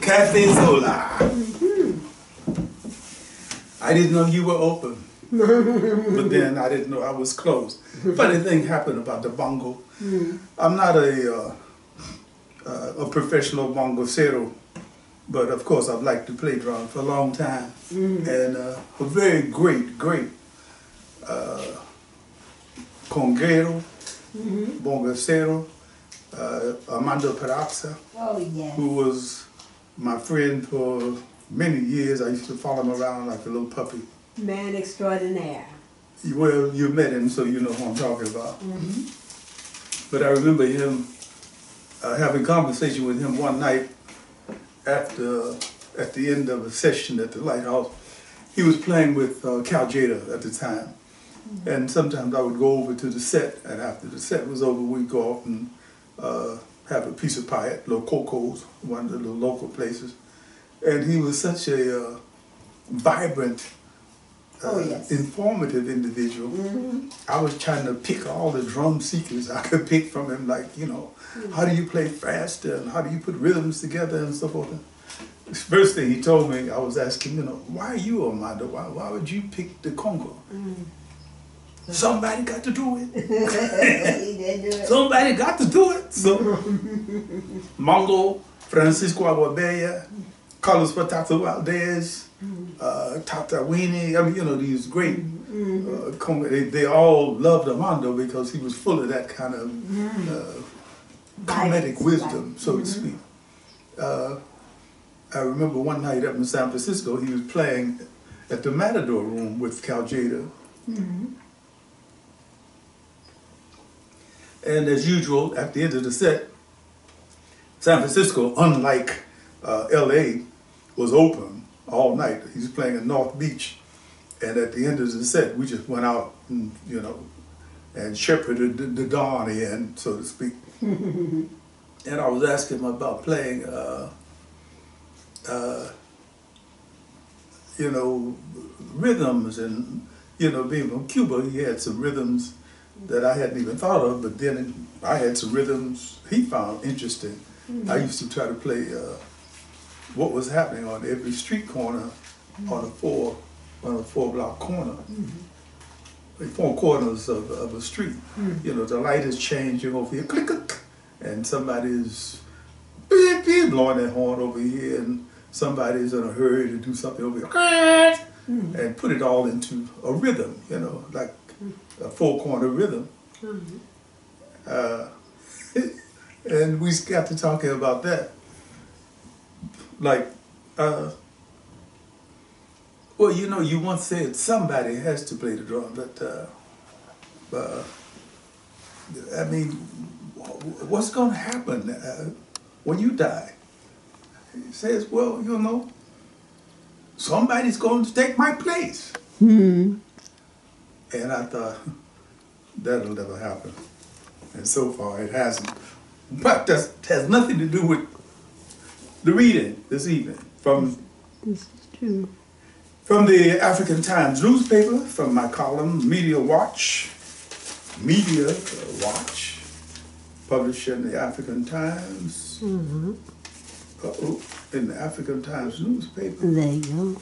Cafe Zola. I didn't know you were open, but then I didn't know I was closed. Funny thing happened about the bongo. I'm not a professional bongocero, but of course I've liked to play drums for a long time. And a very great conguero, bongocero, Armando Peraza, who was my friend for many years. I used to follow him around like a little puppy. Man extraordinaire. Well, you met him, so you know who I'm talking about. But I remember him having a conversation with him one night at the end of a session at the Lighthouse. He was playing with Cal Jada at the time. And sometimes I would go over to the set, and after the set was over, we'd go off and have a piece of pie at Little Coco's, one of the little local places. And he was such a vibrant, informative individual. I was trying to pick all the drum seekers I could pick from him, like, you know, how do you play fast and how do you put rhythms together and so forth. The first thing he told me, I was asking, you know, why are you, Armando? Why would you pick the conga? Somebody got to do it. He did do it. Somebody got to do it. So, Mongo, Francisco Aguabella, Carlos Patata Valdez, Tata Weenie, I mean, you know, these great conga, they all loved Armando because he was full of that kind of comedic wisdom, so to speak. I remember one night up in San Francisco, he was playing at the Matador Room with Cal Jada. And as usual, at the end of the set, San Francisco, unlike LA, was open all night. He was playing in North Beach. And at the end of the set, we just went out and, you know, and shepherded the dawn in, so to speak. And I was asking him about playing, you know, rhythms. And, you know, being from Cuba, he had some rhythms that I hadn't even thought of, but then I had some rhythms he found interesting. I used to try to play what was happening on every street corner on a four block corner. Like 4 corners of a street. You know, the light is changing over here, click, click, and somebody's beep, beep, blowing that horn over here, and somebody's in a hurry to do something over here, and put it all into a rhythm, you know, like a 4-corner rhythm. And we got to talking about that. Like, well, you know, you once said somebody has to play the drum, but I mean, what's going to happen when you die? He says, well, you know, somebody's going to take my place. And I thought, that'll never happen. And so far it hasn't. But that has nothing to do with the reading this evening from This is true. From the African Times newspaper, from my column, Media Watch, published in the African Times. In the African Times newspaper. There you go.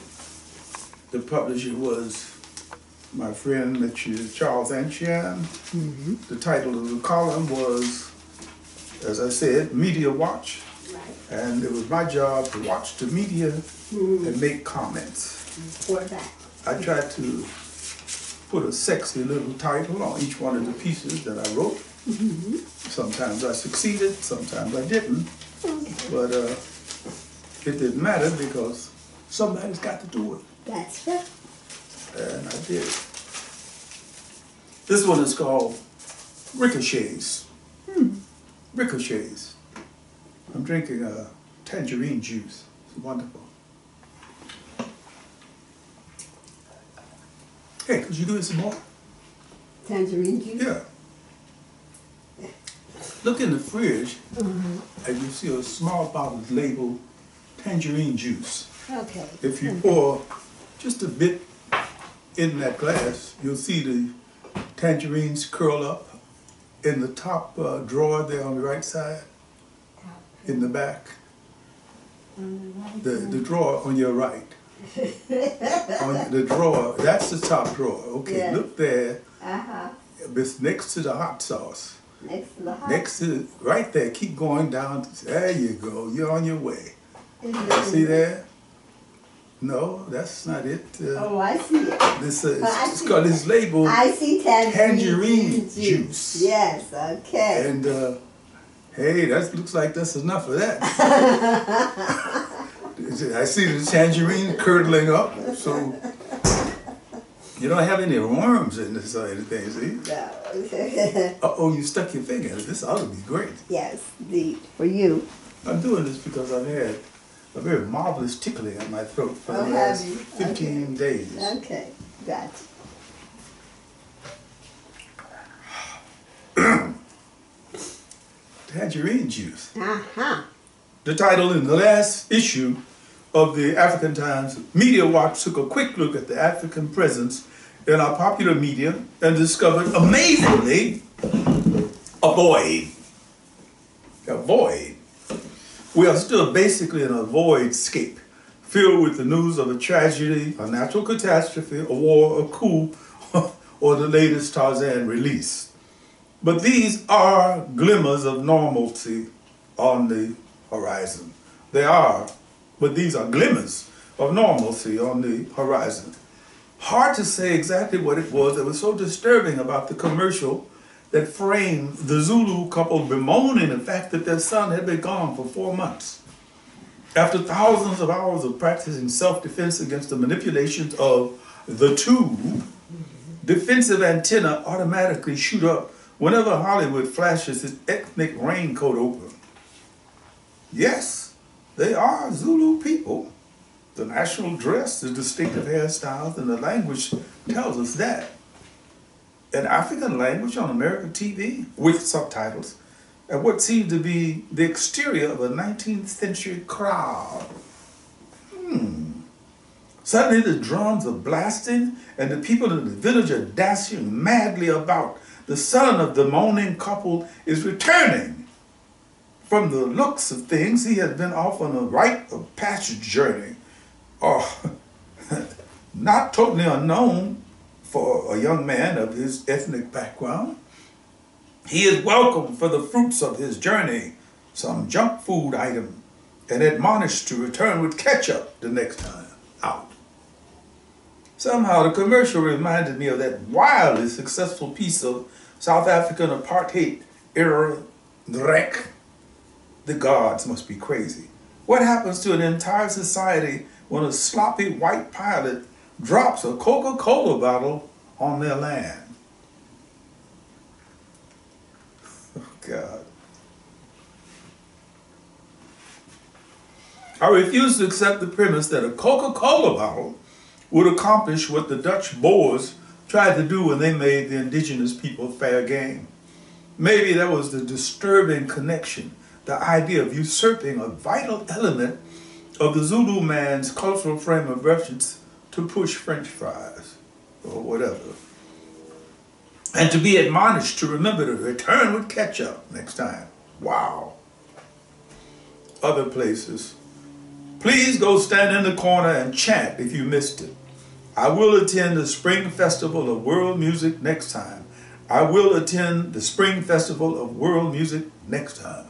The publisher was my friend Charles Anyiam. The title of the column was, as I said, Media Watch. Right. And it was my job to watch the media and make comments. For that. I tried to put a sexy little title on each one of the pieces that I wrote. Sometimes I succeeded, sometimes I didn't. Okay. But it didn't matter because somebody's got to do it. That's right. And I did. This one is called Ricochets. Ricochets. I'm drinking tangerine juice. It's wonderful. Hey, could you give me some more? Tangerine juice? Yeah. Look in the fridge and you see a small bottle labeled tangerine juice. Okay. If you pour just a bit in that glass, you'll see the tangerines curl up in the top drawer there on the right side, in the back. The drawer on your right. On the drawer, that's the top drawer. Okay, Yeah. look there. Uh-huh. It's next to the hot sauce. Next to the hot. Next to, right there, keep going down. There you go, you're on your way. Mhm. See there? No, that's not it. Oh, I see it. This I it's see got this label, I see tangerine juice. Yes, okay. And hey, that looks like that's enough of that. I see the tangerine curdling up, so you don't have any worms in this or anything, see? No. Uh-oh, you stuck your finger in it. This ought to be great. Yes, indeed. For you. I'm doing this because I've had a very marvelous tickling in my throat for the Oh, have last you? 15 days. Okay, gotcha. Tangerine juice. Uh-huh. The title in the last issue of the African Times Media Watch took a quick look at the African presence in our popular media and discovered, amazingly, a void. A void. We are still basically in a voidscape, filled with the news of a tragedy, a natural catastrophe, a war, a coup, or the latest Tarzan release. But these are glimmers of normalcy on the horizon. They are, but these are glimmers of normalcy on the horizon. Hard to say exactly what it was that was so disturbing about the commercial that framed the Zulu couple bemoaning the fact that their son had been gone for 4 months. After thousands of hours of practicing self-defense against the manipulations of the tube, defensive antenna automatically shoot up whenever Hollywood flashes its ethnic raincoat open. Yes, they are Zulu people. The national dress, the distinctive hairstyles, and the language tells us that. An African language on American TV with subtitles, and what seemed to be the exterior of a 19th century crowd. Suddenly the drums are blasting and the people in the village are dashing madly about. The son of the moaning couple is returning. From the looks of things, he has been off on a rite of passage journey. Not totally unknown for a young man of his ethnic background. He is welcome for the fruits of his journey, some junk food item, and admonished to return with ketchup the next time out. Somehow the commercial reminded me of that wildly successful piece of South African apartheid era wreck. The gods must be crazy. What happens to an entire society when a sloppy white pilot drops a Coca-Cola bottle on their land? Oh, God. I refuse to accept the premise that a Coca-Cola bottle would accomplish what the Dutch Boers tried to do when they made the indigenous people fair game. Maybe that was the disturbing connection, the idea of usurping a vital element of the Zulu man's cultural frame of reference to push French fries or whatever. And to be admonished to remember to return with ketchup next time. Wow. Other places. Please go stand in the corner and chant if you missed it. I will attend the Spring Festival of World Music next time. I will attend the Spring Festival of World Music next time.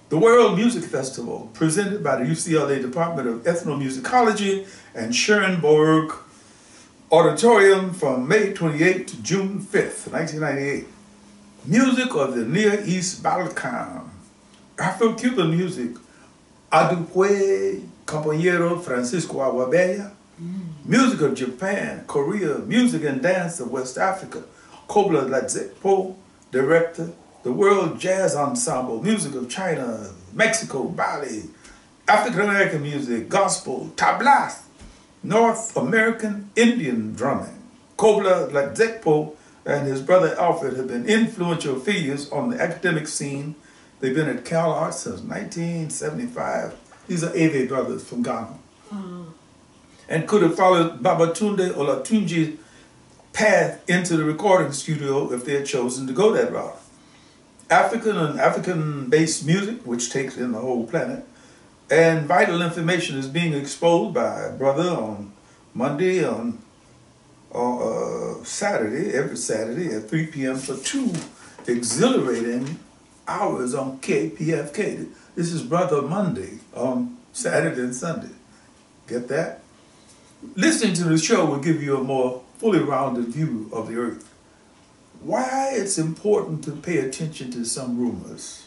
The World Music Festival, presented by the UCLA Department of Ethnomusicology and Schoenberg Auditorium from May 28 to June 5th, 1998. Music of the Near East Balkan. Afro-Cuban music. Adupwe, Compañero Francisco Aguabella. Music of Japan, Korea, music and dance of West Africa. Kobla Ladzepo, director. The World Jazz Ensemble, music of China, Mexico, Bali. African American music, gospel, tablas. North American Indian drumming. Kobla Ladzepo and his brother Alfred have been influential figures on the academic scene. They've been at Cal Arts since 1975. These are Ave brothers from Ghana. And could have followed Babatunde Olatunji's path into the recording studio if they had chosen to go that route. African and African-based music, which takes in the whole planet, and vital information is being exposed by a brother on Monday, on Saturday, every Saturday at 3 p.m. for 2 exhilarating hours on KPFK. This is Brother Monday on Saturday and Sunday. Get that? Listening to the show will give you a more fully rounded view of the earth. Why it's important to pay attention to some rumors.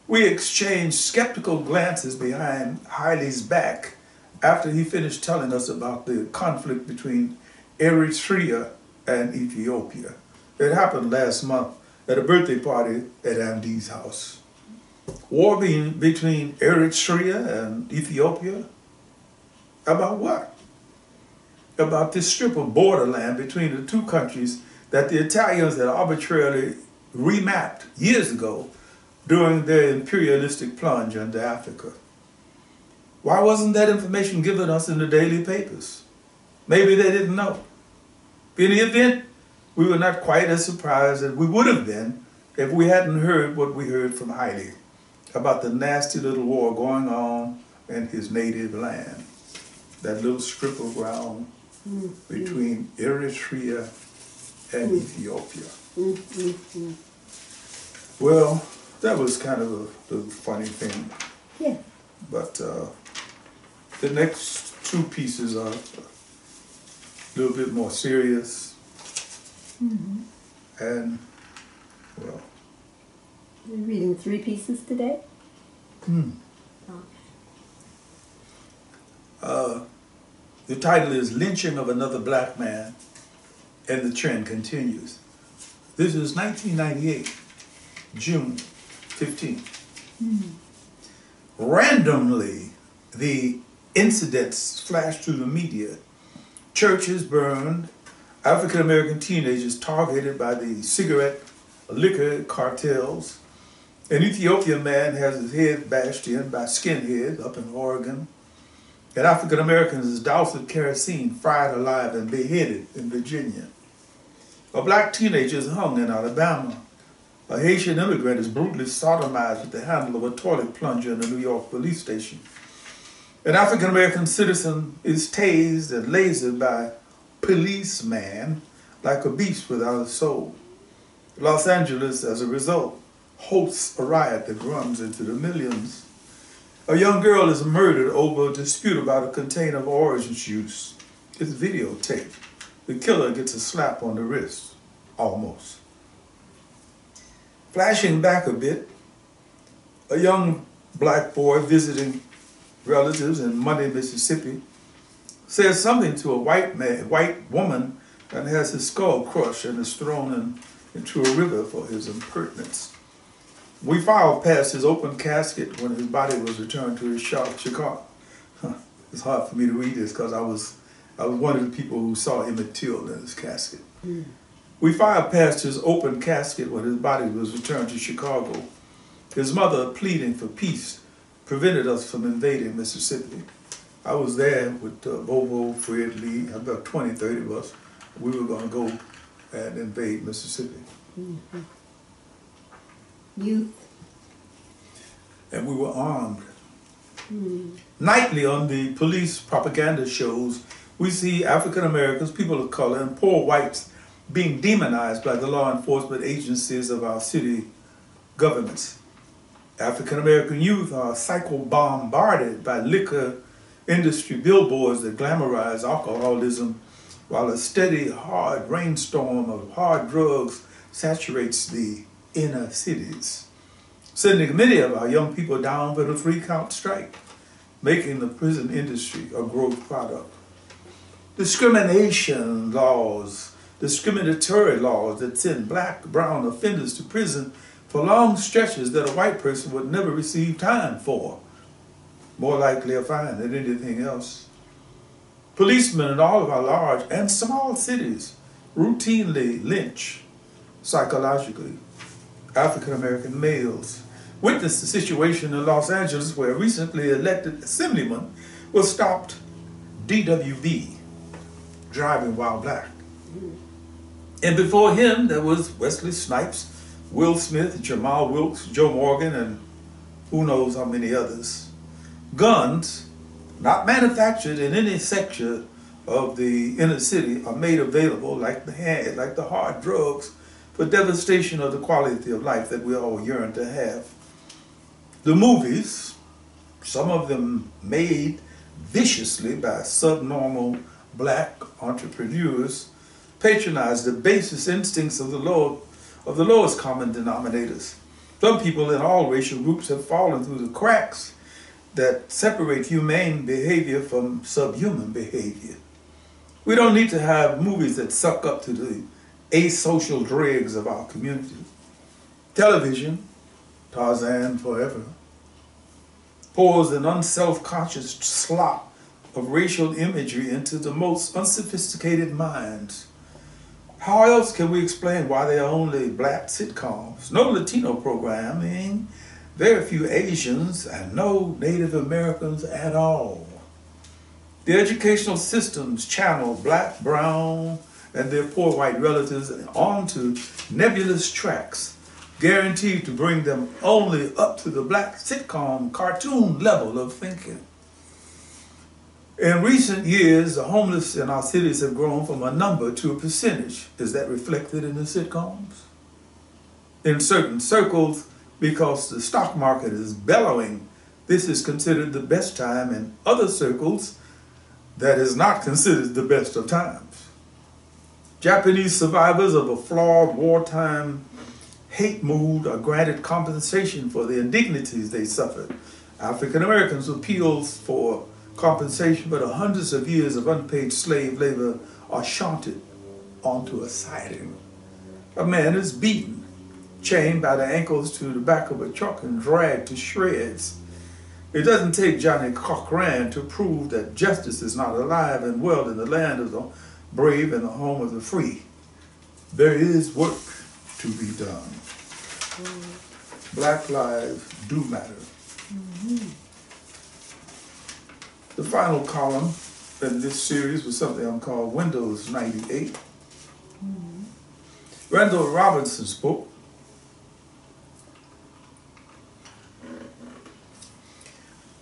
We exchanged skeptical glances behind Haile's back after he finished telling us about the conflict between Eritrea and Ethiopia. It happened last month at a birthday party at Andy's house. War between Eritrea and Ethiopia? About what? About this strip of borderland between the two countries that the Italians had arbitrarily remapped years ago during their imperialistic plunge into Africa. Why wasn't that information given us in the daily papers? Maybe they didn't know. In the event, we were not quite as surprised as we would have been if we hadn't heard what we heard from Haile about the nasty little war going on in his native land. That little strip of ground between Eritrea and Ethiopia. Well, that was kind of a funny thing. Yeah. But the next 2 pieces are a little bit more serious. And, well. You're reading 3 pieces today? The title is Lynching of Another Blackman, and the trend continues. This is 1998, June 15th. Randomly, the incidents flashed through the media. Churches burned, African-American teenagers targeted by the cigarette liquor cartels. An Ethiopian man has his head bashed in by skinheads up in Oregon. And African-Americans is doused with kerosene, fried alive, and beheaded in Virginia. A black teenager is hung in Alabama. A Haitian immigrant is brutally sodomized with the handle of a toilet plunger in a New York police station. An African-American citizen is tased and lasered by a policeman like a beast without a soul. Los Angeles, as a result, hosts a riot that runs into the millions. A young girl is murdered over a dispute about a container of orange juice. It's videotaped. The killer gets a slap on the wrist, almost. Flashing back a bit, a young black boy visiting relatives in Monday, Mississippi, says something to a white woman and has his skull crushed and is thrown into a river for his impertinence. We filed past his open casket when his body was returned to his Chicago. It's hard for me to read this because I was one of the people who saw Emmett Till in his casket. We filed past his open casket when his body was returned to Chicago. His mother, pleading for peace, prevented us from invading Mississippi. I was there with Bobo, Fred Lee, about 20, 30 of us. We were going to go and invade Mississippi. Youth. And we were armed. Nightly on the police propaganda shows, we see African Americans, people of color, and poor whites being demonized by the law enforcement agencies of our city governments. African American youth are psycho-bombarded by liquor industry billboards that glamorize alcoholism, while a steady, hard rainstorm of hard drugs saturates the inner cities, sending many of our young people down for the 3-count strike, making the prison industry a growth product. Discrimination laws, discriminatory laws that send black, brown offenders to prison for long stretches that a white person would never receive time for, more likely a fine than anything else. Policemen in all of our large and small cities routinely lynch psychologically African American males. Witnessed the situation in Los Angeles where a recently elected assemblyman was stopped DWB, driving while black. And before him there was Wesley Snipes, Will Smith, Jamal Wilkes, Joe Morgan, and who knows how many others. Guns, not manufactured in any section of the inner city, are made available like the hard drugs for devastation of the quality of life that we all yearn to have. The movies, some of them made viciously by subnormal black entrepreneurs, patronize the basest instincts of the lowest common denominators. Some people in all racial groups have fallen through the cracks that separate humane behavior from subhuman behavior. We don't need to have movies that suck up to the asocial dregs of our community. Television, Tarzan forever, pours an unself-conscious slop of racial imagery into the most unsophisticated minds. How else can we explain why there are only black sitcoms, no Latino programming, very few Asians, and no Native Americans at all? The educational systems channel black, brown, and their poor white relatives onto nebulous tracks, guaranteed to bring them only up to the black sitcom cartoon level of thinking. In recent years, the homeless in our cities have grown from a number to a percentage. Is that reflected in the sitcoms? In certain circles, because the stock market is bellowing, this is considered the best time. In other circles, that is not considered the best of times. Japanese survivors of a flawed wartime hate mood are granted compensation for the indignities they suffered. African Americans appeals for compensation for the hundreds of years of unpaid slave labor are shunted onto a siding. A man is beaten, chained by the ankles to the back of a truck and dragged to shreds. It doesn't take Johnny Cochran to prove that justice is not alive and well in the land of the brave and the home of the free. There is work to be done. Black lives do matter. The final column in this series was something I'm called Windows 98. Randall Robinson's book,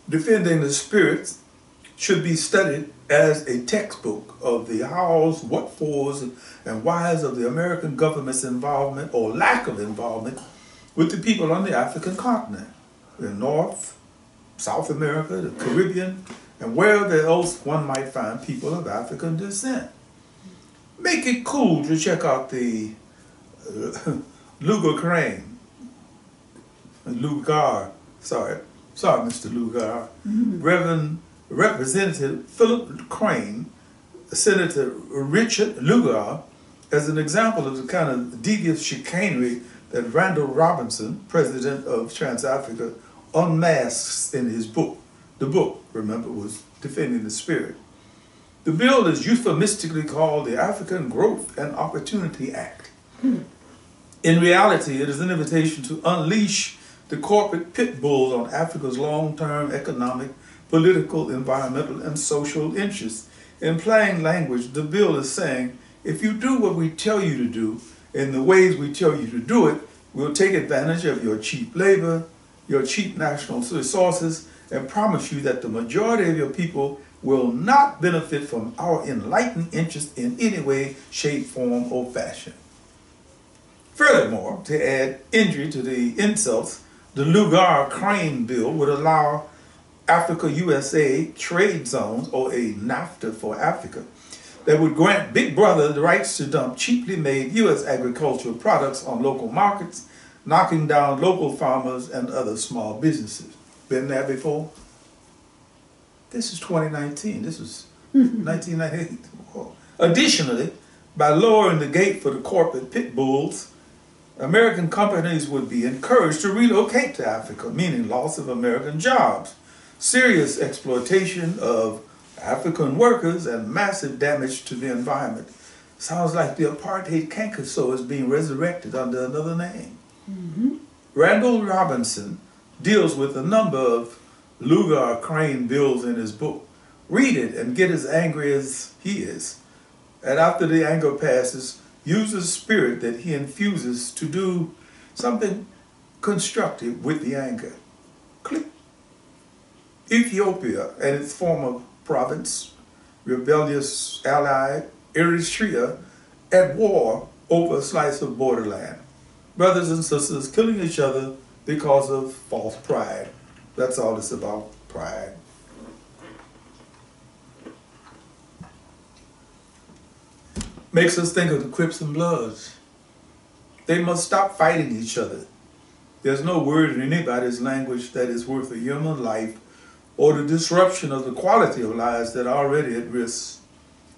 Defending the Spirit, should be studied as a textbook of the hows, what fors, and whys of the American government's involvement or lack of involvement with the people on the African continent, in North, South America, the Caribbean, and wherever else one might find people of African descent. Make it cool to check out the Mr. Lugar, Representative Philip Crane, Senator Richard Lugar, as an example of the kind of devious chicanery that Randall Robinson, president of Trans-Africa, unmasks in his book. The book, remember, was Defending the Spirit. The bill is euphemistically called the African Growth and Opportunity Act. In reality, it is an invitation to unleash the corporate pit bulls on Africa's long-term economic, political, environmental, and social interests. In plain language, the bill is saying, if you do what we tell you to do in the ways we tell you to do it, we'll take advantage of your cheap labor, your cheap national resources, and promise you that the majority of your people will not benefit from our enlightened interest in any way, shape, form, or fashion. Furthermore, to add injury to the insults, the Lugar-Crane bill would allow Africa-USA trade zones, or a NAFTA for Africa, that would grant Big Brother the rights to dump cheaply made U.S. agricultural products on local markets, knocking down local farmers and other small businesses. Been there before? This is 2019. This was 1998. Additionally, by lowering the gate for the corporate pit bulls, American companies would be encouraged to relocate to Africa, meaning loss of American jobs, serious exploitation of African workers, and massive damage to the environment. Sounds like the apartheid canker is being resurrected under another name. Randall Robinson deals with a number of Lugar-Crane bills in his book. Read it and get as angry as he is. And after the anger passes, use the spirit that he infuses to do something constructive with the anger. Click. Ethiopia and its former province, rebellious ally Eritrea, at war over a slice of borderland. Brothers and sisters killing each other because of false pride. That's all it's about, pride. Makes us think of the Crips and Bloods. They must stop fighting each other. There's no word in anybody's language that is worth a human life or the disruption of the quality of lives that are already at risk.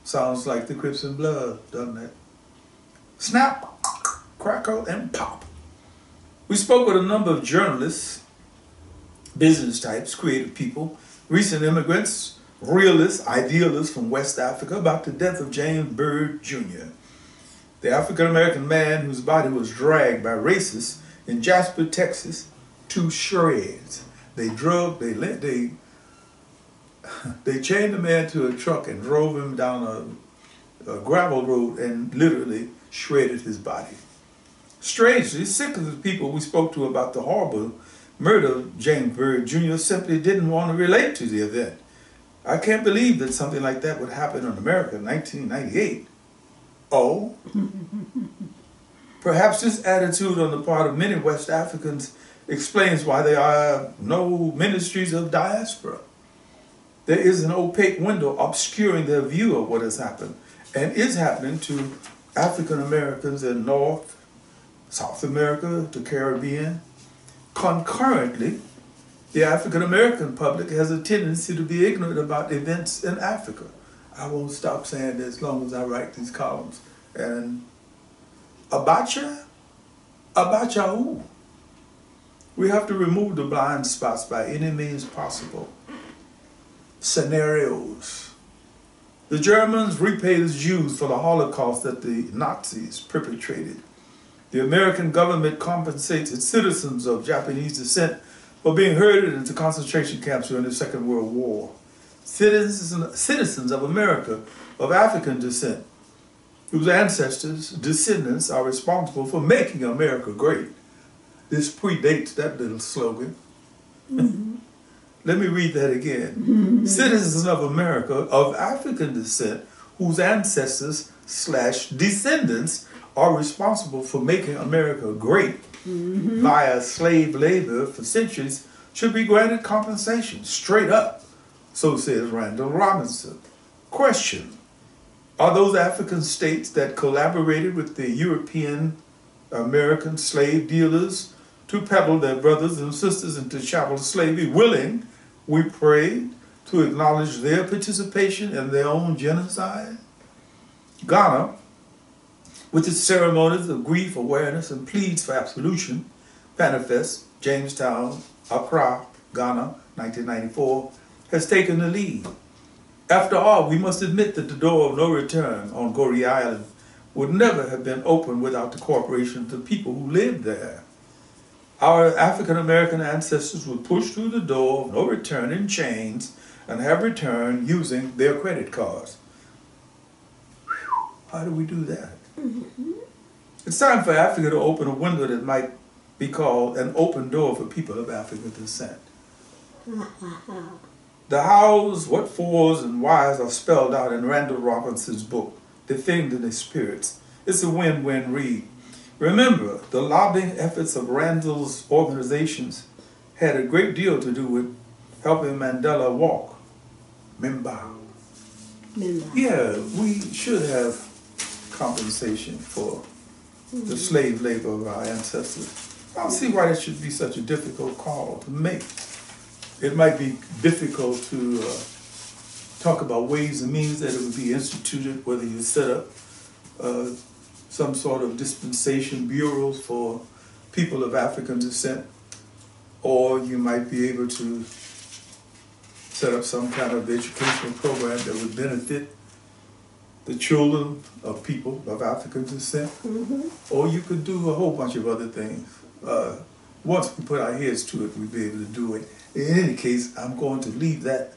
Sounds like the Crips and Blood, doesn't it? Snap, crackle, and pop. We spoke with a number of journalists, business types, creative people, recent immigrants, realists, idealists from West Africa about the death of James Byrd Jr., the African-American man whose body was dragged by racists in Jasper, Texas, to shreds. They chained the man to a truck and drove him down a gravel road and literally shredded his body. Strangely, sick of the people we spoke to about the horrible murder of James Byrd Jr. simply didn't want to relate to the event. I can't believe that something like that would happen in America in 1998. Oh? Perhaps this attitude on the part of many West Africans explains why there are no ministries of diaspora. There is an opaque window obscuring their view of what has happened and is happening to African Americans in North, South America, the Caribbean. Concurrently, the African American public has a tendency to be ignorant about events in Africa. I won't stop saying that as long as I write these columns. And Abacha? Abacha who? We have to remove the blind spots by any means possible. Scenarios. The Germans repay the Jews for the Holocaust that the Nazis perpetrated. The American government compensates its citizens of Japanese descent for being herded into concentration camps during the Second World War. Citizens of America of African descent, whose ancestors, descendants, are responsible for making America great. This predates that little slogan. Let me read that again. Citizens of America of African descent, whose ancestors / descendants are responsible for making America great via slave labor for centuries, should be granted compensation, straight up. So says Randall Robinson. Question: are those African states that collaborated with the European American slave dealers to peddle their brothers and sisters into chattel slavery willing, we pray, to acknowledge their participation in their own genocide? Ghana, with its ceremonies of grief, awareness, and pleads for absolution, manifest, Jamestown, Accra, Ghana, 1994, has taken the lead. After all, we must admit that the door of no return on Goree Island would never have been opened without the cooperation of the people who lived there. Our African-American ancestors were pushed through the door of no return in chains and have returned using their credit cards. Whew, how do we do that? It's time for Africa to open a window that might be called an open door for people of African descent. The hows, what fors, and whys are spelled out in Randall Robinson's book, Defending the Spirits. It's a win-win read. Remember, the lobbying efforts of Randall's organizations had a great deal to do with helping Mandela walk. Remember. Yeah, we should have compensation for the slave labor of our ancestors. I don't see why that should be such a difficult call to make. It might be difficult to talk about ways and means that it would be instituted, whether you set up some sort of dispensation bureaus for people of African descent, or you might be able to set up some kind of educational program that would benefit the children of people of African descent, or you could do a whole bunch of other things. Once we put our heads to it, we'd be able to do it. In any case, I'm going to leave that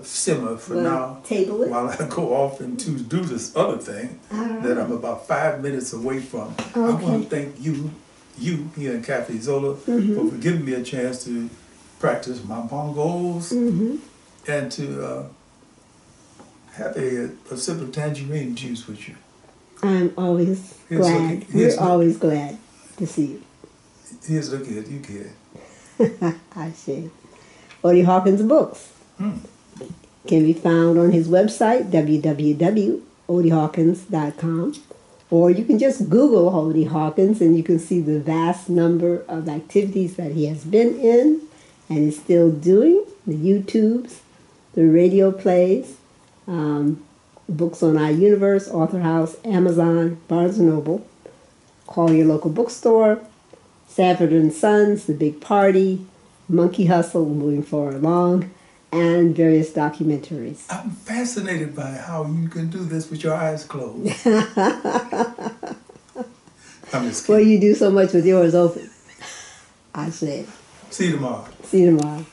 simmer for now, table it while I go off and to do this other thing that I'm about 5 minutes away from. Okay. I want to thank you here in Cafe Zola, for giving me a chance to practice my bongos and to have a sip of tangerine juice with you. I'm always glad. We're always glad to see you. Here's looking at you, kid. I see. Odie Hawkins books can be found on his website, www.odiehawkins.com, or you can just Google Odie Hawkins and you can see the vast number of activities that he has been in and is still doing, the YouTubes, the radio plays, books on iUniverse, Author House, Amazon, Barnes & Noble. Call your local bookstore, Sanford and Sons, The Big Party, Monkey Hustle, Moving Forward Along, and various documentaries. I'm fascinated by how you can do this with your eyes closed. I'm just kidding. Well, you do so much with yours open. I said. See you tomorrow. See you tomorrow.